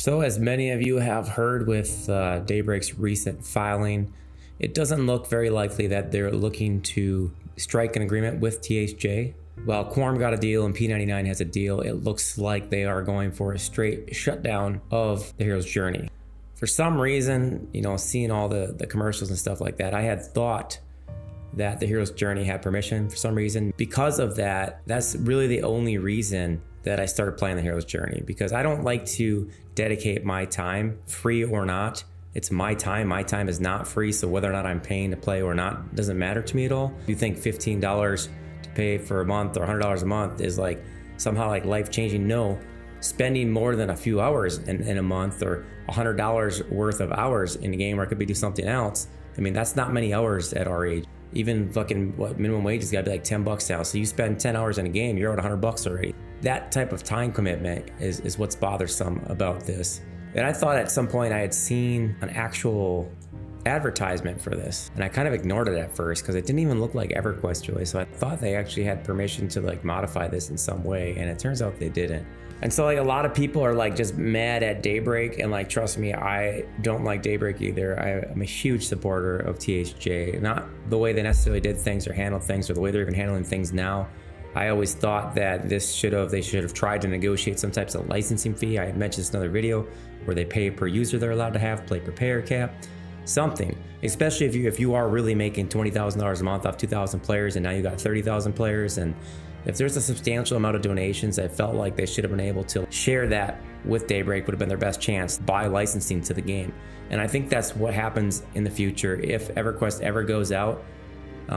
So as many of you have heard with Daybreak's recent filing, it doesn't look very likely that they're looking to strike an agreement with THJ. While Quarm got a deal and P99 has a deal, it looks like they are going for a straight shutdown of the hero's journey. For some reason, seeing all the commercials and stuff like that, I had thought that the hero's journey had permission for some reason. Because of that, that's really the only reason that I started playing the hero's journey, because I don't like to dedicate my time, free or not. It's my time. My time is not free, so whether or not I'm paying to play or not doesn't matter to me at all. You think $15 to pay for a month or $100 a month is somehow life-changing? No. Spending more than a few hours in a month or $100 worth of hours in a game where I could be doing something else, that's not many hours at our age. Even minimum wage has got to be $10 now. So you spend 10 hours in a game, you're at $100 already. That type of time commitment is what's bothersome about this. And I thought at some point I had seen an actual advertisement for this, and I kind of ignored it at first because it didn't even look like EverQuest really. So I thought they actually had permission to modify this in some way, and it turns out they didn't. And so a lot of people are just mad at Daybreak, and trust me, I don't like Daybreak either. I'm a huge supporter of THJ, not the way they necessarily did things or handled things or the way they're even handling things now. I always thought that they should have tried to negotiate some types of licensing fee. I had mentioned this in another video where they pay per user they're allowed to have, play per payer cap, something. Especially if you are really making $20,000 a month off 2,000 players and now you got 30,000 players, and if there's a substantial amount of donations, I felt like they should have been able to share that with Daybreak, would have been their best chance by licensing to the game. And I think that's what happens in the future. If EverQuest ever goes out,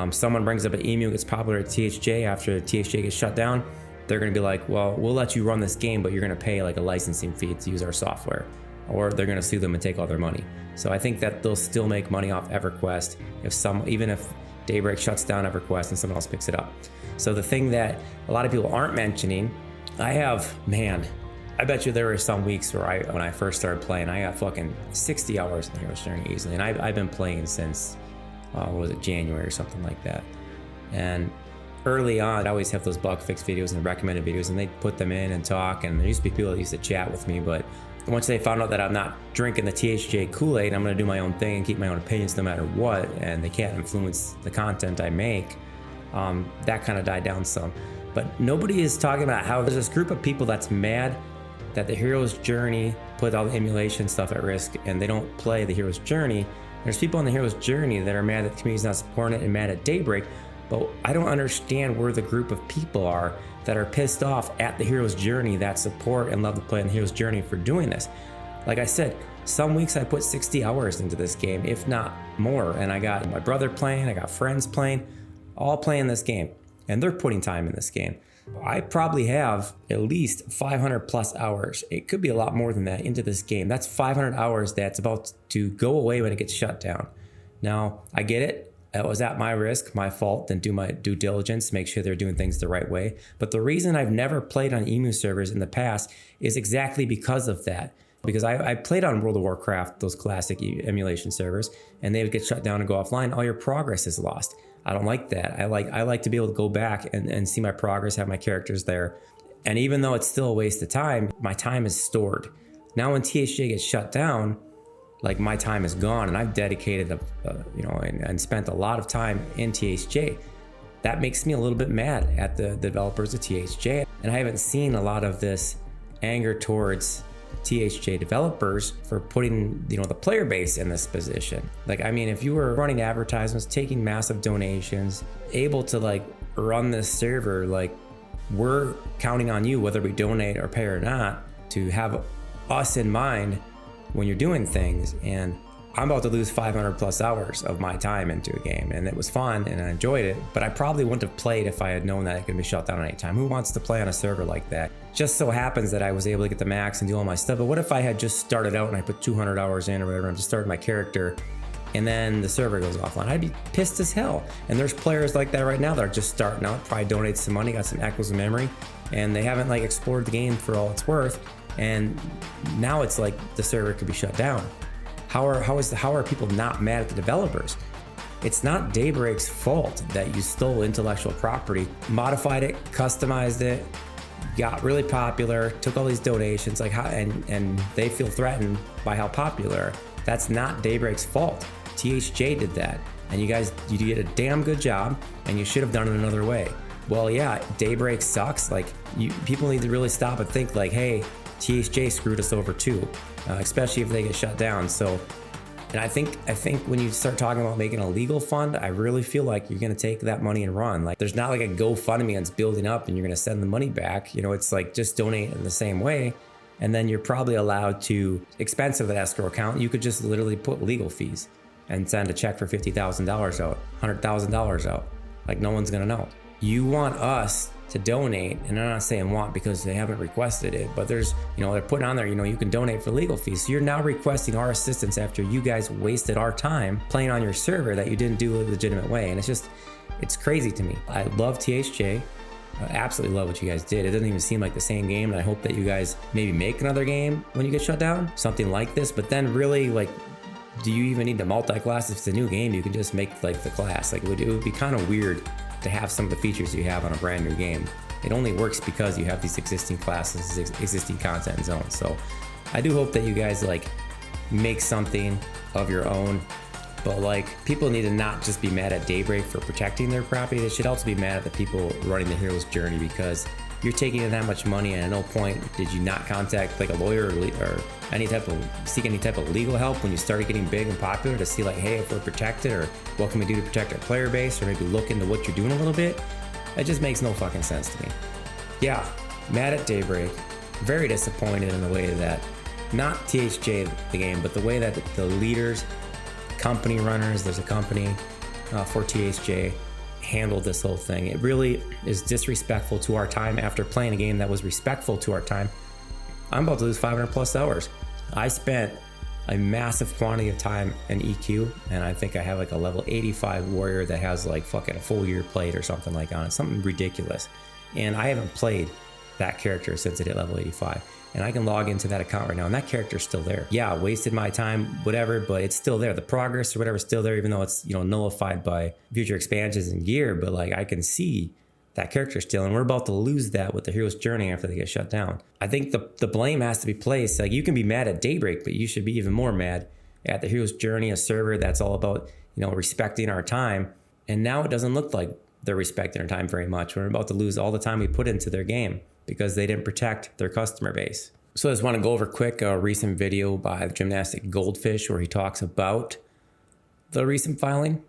someone brings up an emu, gets popular at THJ after THJ gets shut down, they're going to be like, well, we'll let you run this game, but you're going to pay a licensing fee to use our software. Or they're going to sue them and take all their money. So I think that they'll still make money off EverQuest even if Daybreak shuts down EverQuest and someone else picks it up. So the thing that a lot of people aren't mentioning, I bet you there were some weeks where when I first started playing, I got fucking 60 hours in the hero's journey easily. And I've been playing since, January or something like that. And early on, I always have those bug fix videos and recommended videos, and they put them in and talk. And there used to be people that used to chat with me, but once they found out that I'm not drinking the THJ Kool-Aid, I'm going to do my own thing and keep my own opinions no matter what, and they can't influence the content I make, that kind of died down some. But nobody is talking about how there's this group of people that's mad that the hero's journey put all the emulation stuff at risk and they don't play the hero's journey. There's people on the hero's journey that are mad that the community's not supporting it and mad at Daybreak, but I don't understand where the group of people are that are pissed off at the hero's journey that support and love to play on the hero's journey for doing this. Like I said, some weeks I put 60 hours into this game, if not more, and I got my brother playing, I got friends playing, all playing this game, and they're putting time in this game. I probably have at least 500 plus hours. It could be a lot more than that into this game. That's 500 hours that's about to go away when it gets shut down. Now, I get it. It was at my risk, my fault, then do my due diligence, make sure they're doing things the right way. But the reason I've never played on emu servers in the past is exactly because of that. Because I played on World of Warcraft, those classic emulation servers, and they would get shut down and go offline. All your progress is lost. I don't like that. I like to be able to go back and see my progress, have my characters there. And even though it's still a waste of time, my time is stored. Now when THJ gets shut down, my time is gone, and I've dedicated and spent a lot of time in THJ. That makes me a little bit mad at the developers of THJ. And I haven't seen a lot of this anger towards THJ developers for putting the player base in this position. If you were running advertisements, taking massive donations, able to run this server, we're counting on you, whether we donate or pay or not, to have us in mind when you're doing things. And I'm about to lose 500 plus hours of my time into a game, and it was fun and I enjoyed it, but I probably wouldn't have played if I had known that it could be shut down at any time. Who wants to play on a server like that? Just so happens that I was able to get the max and do all my stuff, but what if I had just started out and I put 200 hours in or whatever, and just started my character, and then the server goes offline? I'd be pissed as hell. And there's players like that right now that are just starting out, probably donate some money, got some echoes of memory, and they haven't explored the game for all it's worth, and now it's the server could be shut down. How are people not mad at the developers? It's not Daybreak's fault that you stole intellectual property, modified it, customized it, got really popular, took all these donations, like how, and they feel threatened by how popular. That's not Daybreak's fault. THJ did that, and you did a damn good job, and you should have done it another way. Well, yeah, Daybreak sucks. Like, people need to really stop and think like, hey, THJ screwed us over too, especially if they get shut down. So, and I think when you start talking about making a legal fund, I really feel like you're gonna take that money and run. Like, there's not like a GoFundMe that's building up and you're gonna send the money back. You know, it's like just donate in the same way, and then you're probably allowed to expensive that escrow account. You could just literally put legal fees and send a check for $50,000 out, $100,000 out. Like, no one's gonna know. You want us to donate, and I'm not saying want because they haven't requested it, but there's, they're putting on there, you can donate for legal fees. So you're now requesting our assistance after you guys wasted our time playing on your server that you didn't do a legitimate way. And it's crazy to me. I love THJ. I absolutely love what you guys did. It doesn't even seem like the same game, and I hope that you guys maybe make another game when you get shut down, something like this. But then really, like, do you even need to multi-class? If it's a new game, you can just make like the class. Like, it would be kind of weird to have some of the features you have on a brand new game. It only works because you have these existing classes, existing content zones. So I do hope that you guys like make something of your own, but like, people need to not just be mad at Daybreak for protecting their property. They should also be mad at the people running the hero's journey, because you're taking in that much money, and at no point did you not contact like a lawyer or seek any type of legal help when you started getting big and popular to see like, hey, if we're protected, or what can we do to protect our player base, or maybe look into what you're doing a little bit. That just makes no fucking sense to me. Yeah, mad at Daybreak, very disappointed in the way that, not THJ the game, but the way that the leaders, company runners, there's a company for THJ, handled this whole thing. It really is disrespectful to our time after playing a game that was respectful to our time. I'm about to lose 500 plus hours. I spent a massive quantity of time in EQ, and I think I have like a level 85 warrior that has like fucking a full year played or something like on it, something ridiculous. And I haven't played that character since it hit level 85. And I can log into that account right now, and that character's still there. Yeah, wasted my time, whatever, but it's still there. The progress or whatever is still there, even though it's, nullified by future expansions and gear. But like, I can see that character still, and we're about to lose that with the hero's journey after they get shut down. I think the blame has to be placed. Like, you can be mad at Daybreak, but you should be even more mad at the hero's journey, a server that's all about, respecting our time. And now it doesn't look like they're respecting our time very much. We're about to lose all the time we put into their game because they didn't protect their customer base. So I just want to go over quick a recent video by the Gymnastic Goldfish where he talks about the recent filing.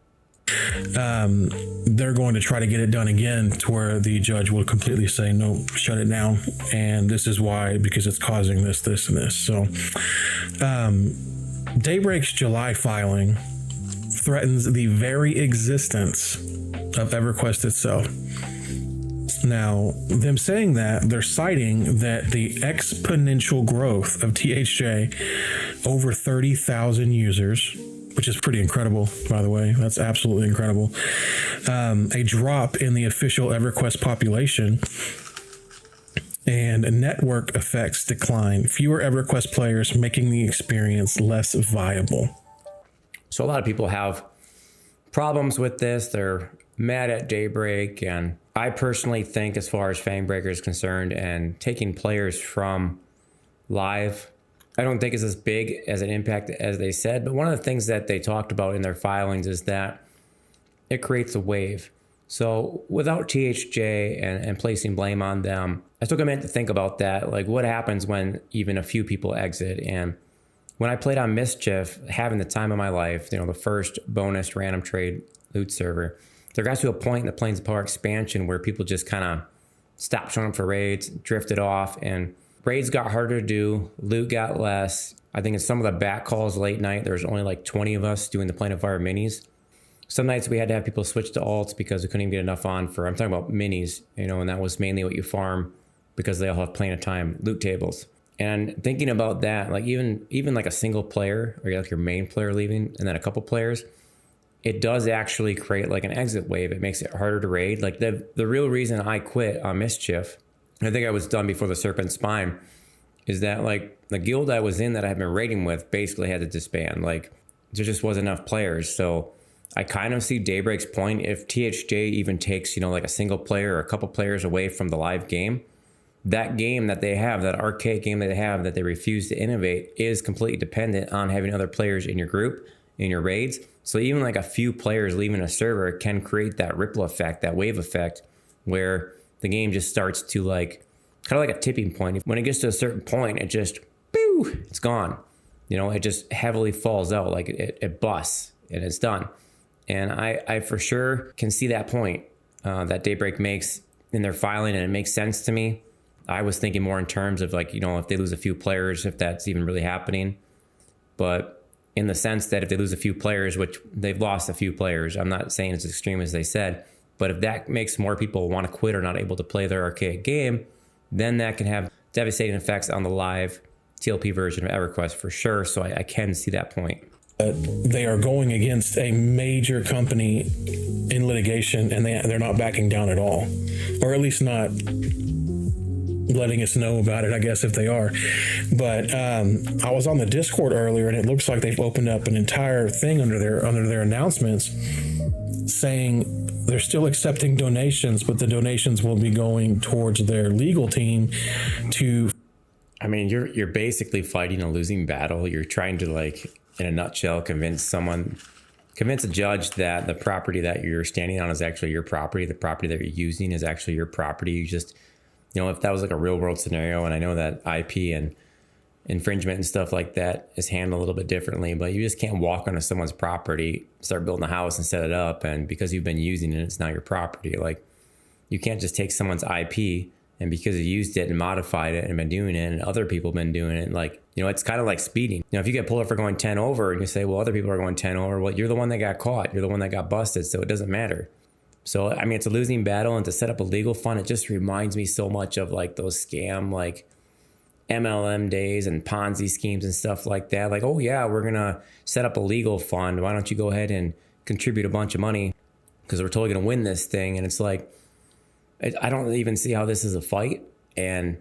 They're going to try to get it done again to where the judge will completely say, no, shut it down. And this is why, because it's causing this, this, and this. So Daybreak's July filing threatens the very existence of EverQuest itself. Now, them saying that, they're citing that the exponential growth of THJ, over 30,000 users, which is pretty incredible, by the way. That's absolutely incredible. A drop in the official EverQuest population, and network effects decline. Fewer EverQuest players, making the experience less viable. So a lot of people have problems with this. They're mad at Daybreak, and I personally think, as far as Fangbreaker is concerned and taking players from live, I don't think it's as big as an impact as they said. But one of the things that they talked about in their filings is that it creates a wave. So without THJ and placing blame on them, I took a minute to think about that. Like, what happens when even a few people exit? And when I played on Mischief, having the time of my life, the first bonus random trade loot server, there got to a point in the Plains of Power expansion where people just kind of stopped showing up for raids, drifted off, and raids got harder to do, loot got less. I think in some of the back calls late night, there was only like 20 of us doing the Plains of Fire minis. Some nights we had to have people switch to alts because we couldn't even get enough on for, I'm talking about minis, and that was mainly what you farm because they all have Plains of Time loot tables. And thinking about that, like even like a single player, or like your main player leaving and then a couple players, it does actually create like an exit wave. It makes it harder to raid. Like the real reason I quit on Mischief, I think I was done before the Serpent Spine, is that like the guild I was in that I had been raiding with basically had to disband. Like, there just wasn't enough players. So I kind of see Daybreak's point. If THJ even takes, like a single player or a couple players away from the live game, that game that they have, that archaic game that they have that they refuse to innovate, is completely dependent on having other players in your group, in your raids. So even like a few players leaving a server can create that ripple effect, that wave effect, where the game just starts to like, kind of like a tipping point. When it gets to a certain point, it just, boo, it's gone. You know, it just heavily falls out, like it busts and it's done. And I for sure can see that point that Daybreak makes in their filing, and it makes sense to me. I was thinking more in terms of like, you know, if they lose a few players, if that's even really happening. But in the sense that if they lose a few players, which they've lost a few players, I'm not saying it's as extreme as they said, but if that makes more people want to quit or not able to play their archaic game, then that can have devastating effects on the live TLP version of EverQuest for sure. So I can see that point. They are going against a major company in litigation, and they're not backing down at all, or at least not letting us know about it, I guess, if they are. But I was on the Discord earlier, and it looks like they've opened up an entire thing under their announcements saying they're still accepting donations, but the donations will be going towards their legal team to... I mean, you're basically fighting a losing battle. You're trying to, like, in a nutshell, convince a judge that the property that you're standing on is actually your property. The property that you're using is actually your property. You just, you know, if that was like a real world scenario, and I know that IP and infringement and stuff like that is handled a little bit differently, but you just can't walk onto someone's property, start building a house and set it up, and because you've been using it, it's not your property. Like, you can't just take someone's IP, and because you used it and modified it and been doing it, and other people have been doing it, like, you know, it's kind of like speeding. You know, if you get pulled up for going 10 over and you say, well, other people are going 10 over, well, you're the one that got caught. You're the one that got busted, so it doesn't matter. So, I mean, it's a losing battle, and to set up a legal fund, it just reminds me so much of like those scam, like MLM days and Ponzi schemes and stuff like that. Like, oh yeah, we're going to set up a legal fund. Why don't you go ahead and contribute a bunch of money because we're totally going to win this thing. And it's like, I don't even see how this is a fight. And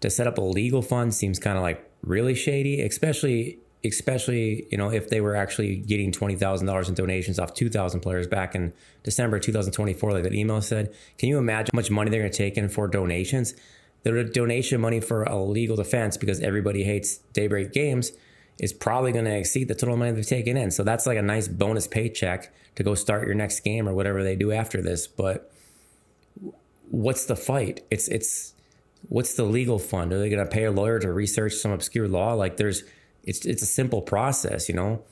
to set up a legal fund seems kind of like really shady, especially, you know, if they were actually getting $20,000 in donations off 2,000 players back in December 2024, like that email said. Can you imagine how much money they're going to take in for donations? The donation money for a legal defense, because everybody hates Daybreak games, is probably going to exceed the total money they've taken in. So that's like a nice bonus paycheck to go start your next game or whatever they do after this. But what's the fight? It's what's the legal fund? Are they going to pay a lawyer to research some obscure law? Like it's a simple process, you know.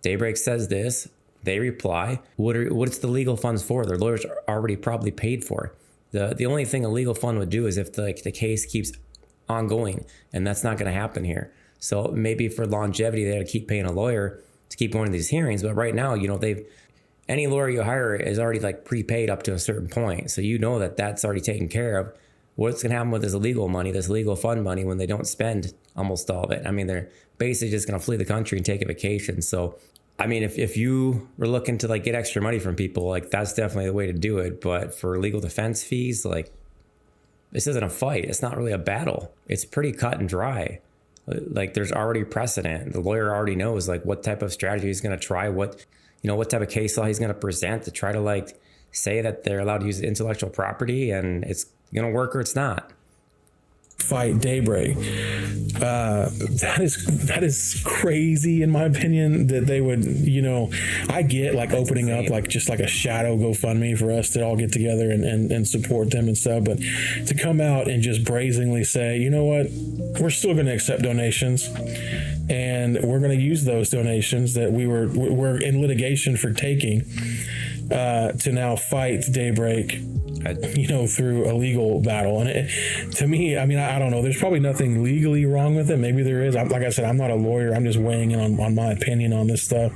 Daybreak says this, they reply. What's the legal funds for? Their lawyers are already probably paid for. The only thing a legal fund would do is if the case keeps ongoing, and that's not going to happen here. So maybe for longevity, they got to keep paying a lawyer to keep going to these hearings. But right now, you know, any lawyer you hire is already like prepaid up to a certain point. So you know that that's already taken care of. What's going to happen with this legal money, this legal fund money, when they don't spend almost all of it? I mean, they're basically just going to flee the country and take a vacation. So, I mean, if you were looking to like get extra money from people, like that's definitely the way to do it. But for legal defense fees, like this isn't a fight. It's not really a battle. It's pretty cut and dry. Like there's already precedent. The lawyer already knows like what type of strategy he's going to try, what type of case law he's going to present to try to like say that they're allowed to use intellectual property and it's going to work or it's not. Fight Daybreak. That is crazy in my opinion that they would, you know, I get like opening up like just like a shadow GoFundMe for us to all get together and support them and stuff, but to come out and just brazenly say, you know what, we're still going to accept donations and we're going to use those donations that we're in litigation for taking to now fight Daybreak, you know, through a legal battle. And to me, I mean, I don't know. There's probably nothing legally wrong with it. Maybe there is. Like I said, I'm not a lawyer. I'm just weighing in on my opinion on this stuff.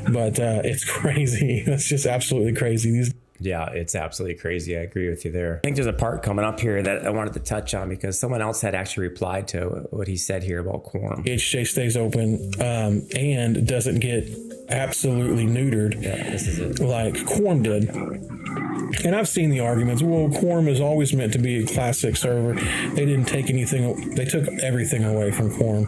But it's crazy. It's just absolutely crazy. Yeah, it's absolutely crazy. I agree with you there. I think there's a part coming up here that I wanted to touch on because someone else had actually replied to what he said here about Quarm. THJ stays open and doesn't get absolutely neutered. Yeah, this is it. Like Quarm did. And I've seen the arguments. Well, Quarm is always meant to be a classic server. They didn't take anything. They took everything away from Quarm.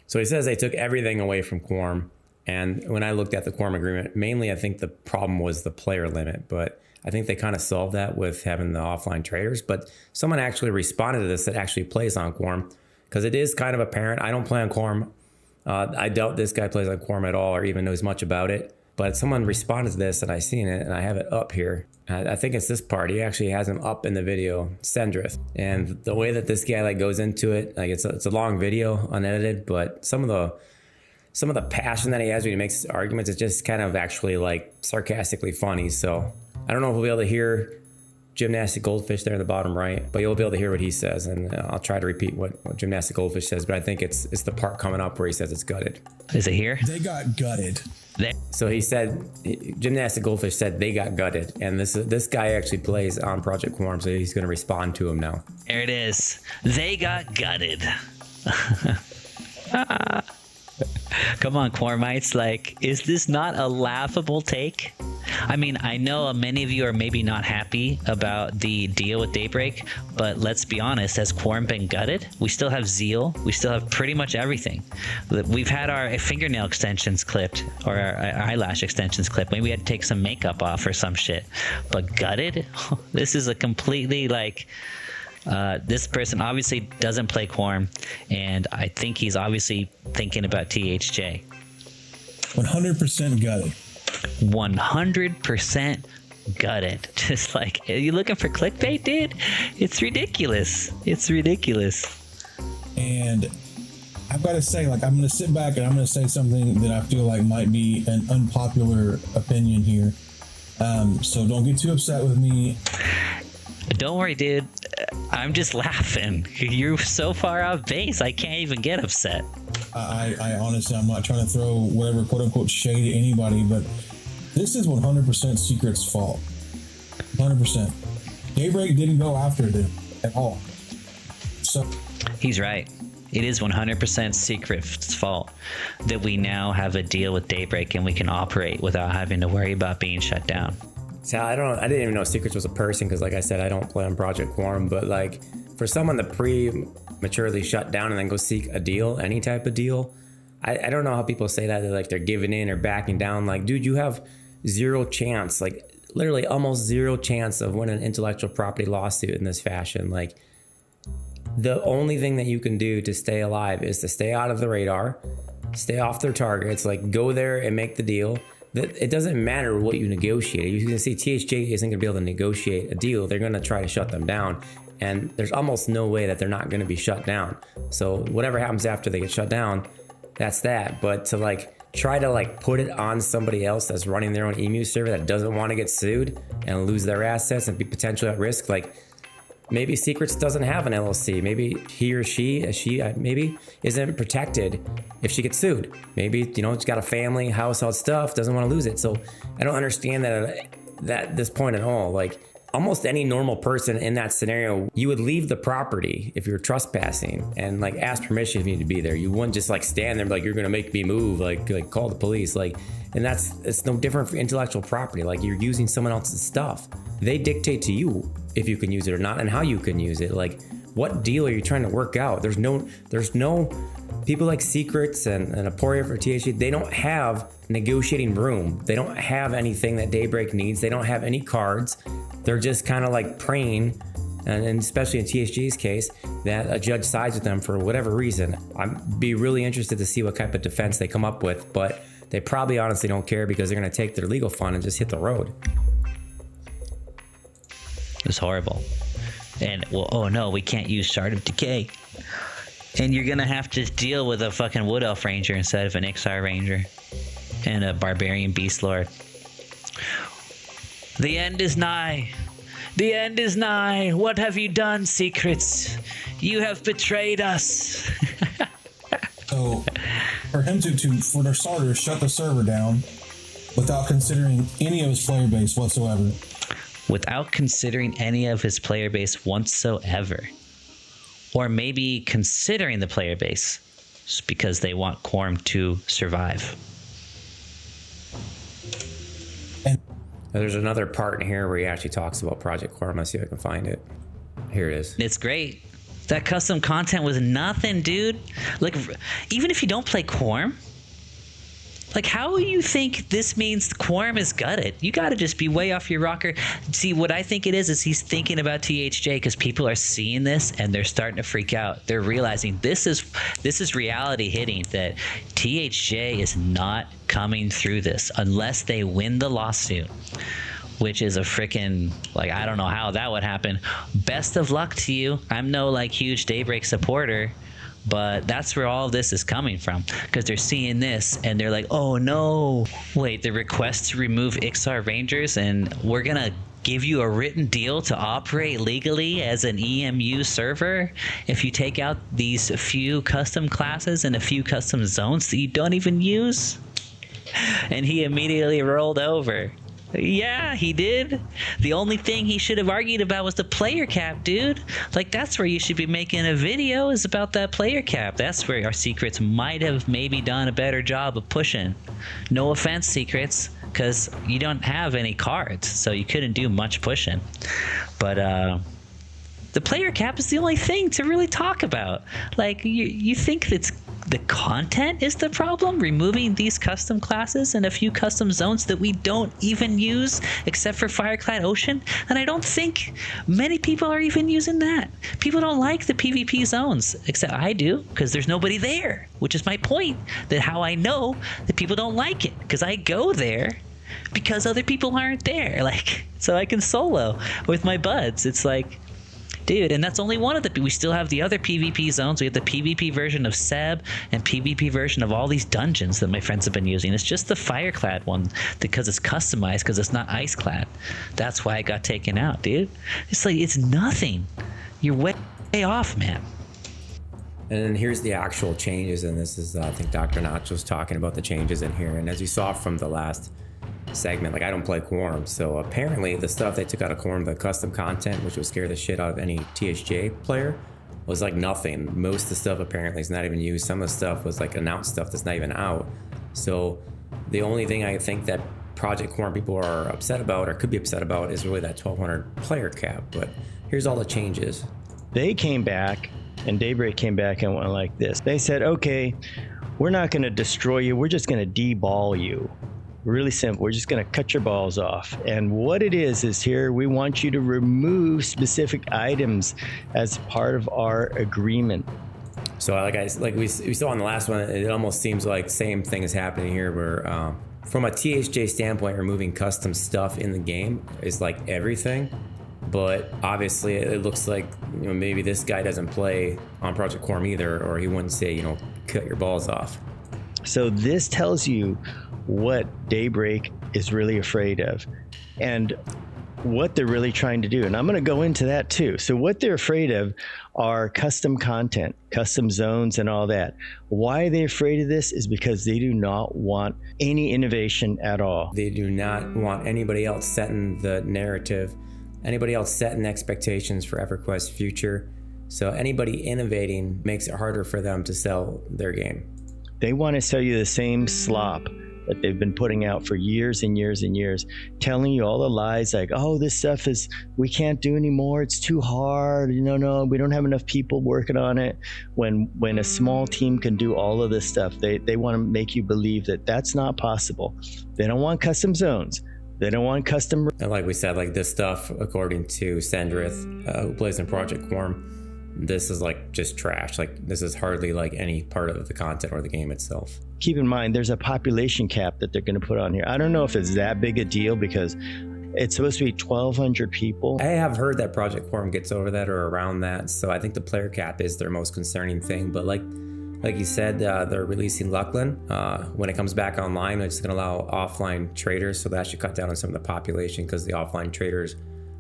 So he says they took everything away from Quarm. And when I looked at the Quarm agreement, mainly I think the problem was the player limit, but I think they kind of solved that with having the offline traders. But someone actually responded to this that actually plays on Quarm, because it is kind of apparent. I don't play on Quarm. I doubt this guy plays on Quarm at all or even knows much about it. But someone responded to this and I seen it and I have it up here. I think it's this part. He actually has him up in the video, Sendrith. And the way that this guy like goes into it, like it's a long video, unedited, but some of the passion that he has when he makes his arguments is just kind of actually like sarcastically funny. So I don't know if we'll be able to hear Gymnastic Goldfish there in the bottom right, but you'll be able to hear what he says, and I'll try to repeat what Gymnastic Goldfish says, but I think it's the part coming up where he says it's gutted. Is it here? They got gutted. So he said, Gymnastic Goldfish said they got gutted, and this guy actually plays on Project Quarm, so he's going to respond to him now. There it is. They got gutted. Come on, Quarmites. Like, is this not a laughable take? I mean, I know many of you are maybe not happy about the deal with Daybreak, but let's be honest, has Quarm been gutted? We still have Zeal. We still have pretty much everything. We've had our fingernail extensions clipped, or our eyelash extensions clipped. Maybe we had to take some makeup off or some shit. But gutted? This is a completely like... this person obviously doesn't play Quarm, and I think he's obviously thinking about THJ. 100% gutted. 100% gutted. Just like, are you looking for clickbait, dude? It's ridiculous. It's ridiculous. And I've got to say, like, I'm going to sit back and I'm going to say something that I feel like might be an unpopular opinion here. So don't get too upset with me. Don't worry, dude. I'm just laughing. You're so far off base, I can't even get upset. I honestly, I'm not trying to throw whatever quote unquote shade at anybody, but this is 100% Secret's fault. 100%. Daybreak didn't go after it at all. So he's right. It is 100% Secret's fault that we now have a deal with Daybreak and we can operate without having to worry about being shut down. So I didn't even know Secrets was a person, because like I said, I don't play on Project Quarm, but like for someone to prematurely shut down and then go seek a deal, any type of deal, I don't know how people say that, like they're giving in or backing down. Like, dude, you have zero chance, like literally almost zero chance of winning an intellectual property lawsuit in this fashion. Like, the only thing that you can do to stay alive is to stay out of the radar, stay off their targets, like go there and make the deal. It doesn't matter what you negotiate. You can see THJ isn't going to be able to negotiate a deal. They're going to try to shut them down. And there's almost no way that they're not going to be shut down. So whatever happens after they get shut down, that's that. But to like try to like put it on somebody else that's running their own emu server that doesn't want to get sued and lose their assets and be potentially at risk, like maybe Secrets doesn't have an LLC. Maybe he or she maybe isn't protected if she gets sued. Maybe, you know, she's got a family, household stuff, doesn't want to lose it. So I don't understand that at this point at all. Like, almost any normal person in that scenario, you would leave the property if you're trespassing and like ask permission if you need to be there. You wouldn't just like stand there and be like, you're gonna make me move, like call the police. Like, and it's no different for intellectual property. Like, you're using someone else's stuff. They dictate to you if you can use it or not and how you can use it. Like, what deal are you trying to work out? There's no people like Secrets and Aporia for THJ. They don't have negotiating room. They don't have anything that Daybreak needs. They don't have any cards. They're just kind of like praying, and especially in THJ's case, that a judge sides with them for whatever reason. I'd be really interested to see what type of defense they come up with, but they probably honestly don't care because they're going to take their legal fund and just hit the road. It's horrible. And, well, oh no, we can't use Shard of Decay. And you're going to have to deal with a fucking Wood Elf Ranger instead of an Ixar Ranger. And a Barbarian Beast Lord. The end is nigh. The end is nigh. What have you done, Secrets? You have betrayed us. So, for him for their starters, shut the server down without considering any of his player base whatsoever. Without considering any of his player base whatsoever. Or maybe considering the player base just because they want Quarm to survive. And there's another part in here where he actually talks about Project Quarm. Let's see if I can find it. Here it is. It's great. That custom content was nothing, dude. Like, even if you don't play Quarm, Like, how do you think this means Quarm is gutted? You got to just be way off your rocker. See, what I think it is he's thinking about THJ because people are seeing this and they're starting to freak out. They're realizing this is reality hitting, that THJ is not coming through this unless they win the lawsuit, which is a freaking, like, I don't know how that would happen. Best of luck to you. I'm no like huge Daybreak supporter, but that's where all this is coming from, because they're seeing this and they're like, oh no, wait, the request to remove XR Rangers and we're gonna give you a written deal to operate legally as an EMU server if you take out these few custom classes and a few custom zones that you don't even use? And he immediately rolled over. Yeah, he did. The only thing he should have argued about was the player cap, dude. Like, that's where you should be making a video, is about that player cap. That's where our secrets might have maybe done a better job of pushing. No offense, secrets, because you don't have any cards, so you couldn't do much pushing. But the player cap is the only thing to really talk about. Like, you think that's the content is the problem, removing these custom classes and a few custom zones that we don't even use except for Fireclad Ocean? And I don't think many people are even using that. People don't like the PvP zones, except I do, because there's nobody there, which is my point, that how I know that people don't like it, because I go there because other people aren't there, like, so I can solo with my buds. It's like, dude, and that's only one of the, we still have the other PvP zones. We have the PvP version of Seb and PvP version of all these dungeons that my friends have been using. It's just the Fireclad one because it's customized, because it's not Iceclad. That's why it got taken out, dude. It's like, it's nothing. You're way off, man. And then here's the actual changes, and this is, I think Dr. Nacho's talking about the changes in here. And as you saw from the last segment, like, I don't play Quarm, so apparently the stuff they took out of Quarm, the custom content, which would scare the shit out of any THJ player, was like nothing. Most of the stuff apparently is not even used. Some of the stuff was like announced stuff that's not even out. So the only thing I think that Project Quarm people are upset about, or could be upset about, is really that 1200 player cap. But here's all the changes. They came back, and Daybreak came back and went like this. They said, okay, we're not going to destroy you, we're just going to deball you. Really simple. We're just going to cut your balls off. And what it is here, we want you to remove specific items as part of our agreement. So like we saw on the last one, it almost seems like same thing is happening here, where from a THJ standpoint, removing custom stuff in the game is like everything. But obviously it looks like, you know, maybe this guy doesn't play on Project Quarm either, or he wouldn't say, you know, cut your balls off. So this tells you what Daybreak is really afraid of and what they're really trying to do. And I'm going to go into that too. So what they're afraid of are custom content, custom zones, and all that. Why are they afraid of this? Is because they do not want any innovation at all. They do not want anybody else setting the narrative, anybody else setting expectations for EverQuest's future. So anybody innovating makes it harder for them to sell their game. They want to sell you the same slop that they've been putting out for years and years and years, telling you all the lies like, oh, this stuff is, we can't do anymore, it's too hard, no, we don't have enough people working on it. When a small team can do all of this stuff, they want to make you believe that that's not possible. They don't want custom zones. They don't want custom. And like we said, like this stuff, according to Sendrith, who plays in Project Quarm, this is like just trash. Like, this is hardly like any part of the content or the game itself. Keep in mind, there's a population cap that they're going to put on here. I don't know if it's that big a deal, because it's supposed to be 1,200 people. I have heard that Project Quarm gets over that or around that, so I think the player cap is their most concerning thing. But like you said, they're releasing Luckland. When it comes back online, it's going to allow offline traders, so that should cut down on some of the population, because the offline traders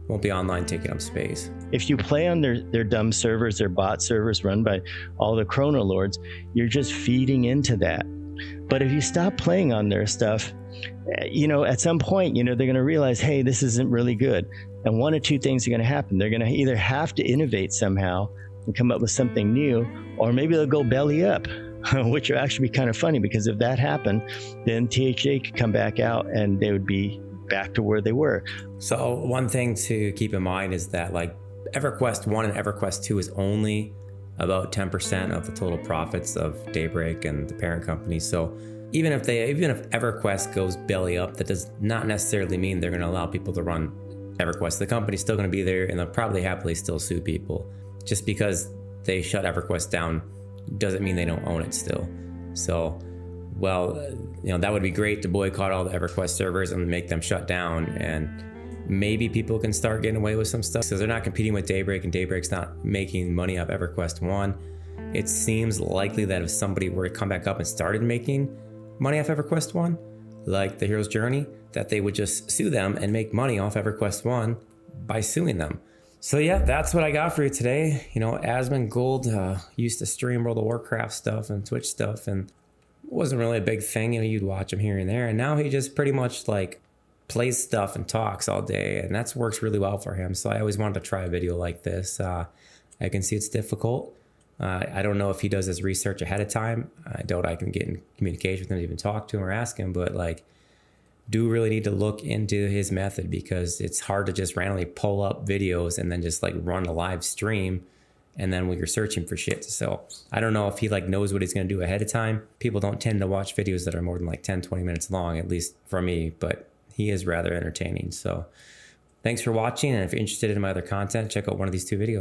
won't be online taking up space. If you play on their dumb servers, their bot servers run by all the chrono lords, you're just feeding into that. But if you stop playing on their stuff, at some point, they're going to realize, hey, this isn't really good. And one of two things are going to happen. They're going to either have to innovate somehow and come up with something new, or maybe they'll go belly up, which would actually be kind of funny, because if that happened, then THJ could come back out and they would be back to where they were. So one thing to keep in mind is that like EverQuest 1 and EverQuest 2 is only about 10% of the total profits of Daybreak and the parent company. So even if EverQuest goes belly up, that does not necessarily mean they're going to allow people to run EverQuest. The company's still going to be there, and they'll probably happily still sue people. Just because they shut EverQuest down doesn't mean they don't own it still. So, well, that would be great to boycott all the EverQuest servers and make them shut down, and maybe people can start getting away with some stuff because they're not competing with Daybreak, and Daybreak's not making money off EverQuest 1. It seems likely that if somebody were to come back up and started making money off EverQuest 1, like the Hero's Journey, that they would just sue them and make money off EverQuest 1 by suing them. So yeah, that's what I got for you today. Asmongold used to stream World of Warcraft stuff and Twitch stuff, and it wasn't really a big thing. You'd watch him here and there, and now he just pretty much like plays stuff and talks all day, and that works really well for him. So I always wanted to try a video like this. I can see it's difficult. I don't know if he does his research ahead of time. I doubt I can get in communication with him to even talk to him or ask him, but do really need to look into his method, because it's hard to just randomly pull up videos and then just run a live stream and then when you're searching for shit. So I don't know if he knows what he's going to do ahead of time. People don't tend to watch videos that are more than 10-20 minutes long, at least for me, but he is rather entertaining. So thanks for watching, and if you're interested in my other content, check out one of these 2 videos.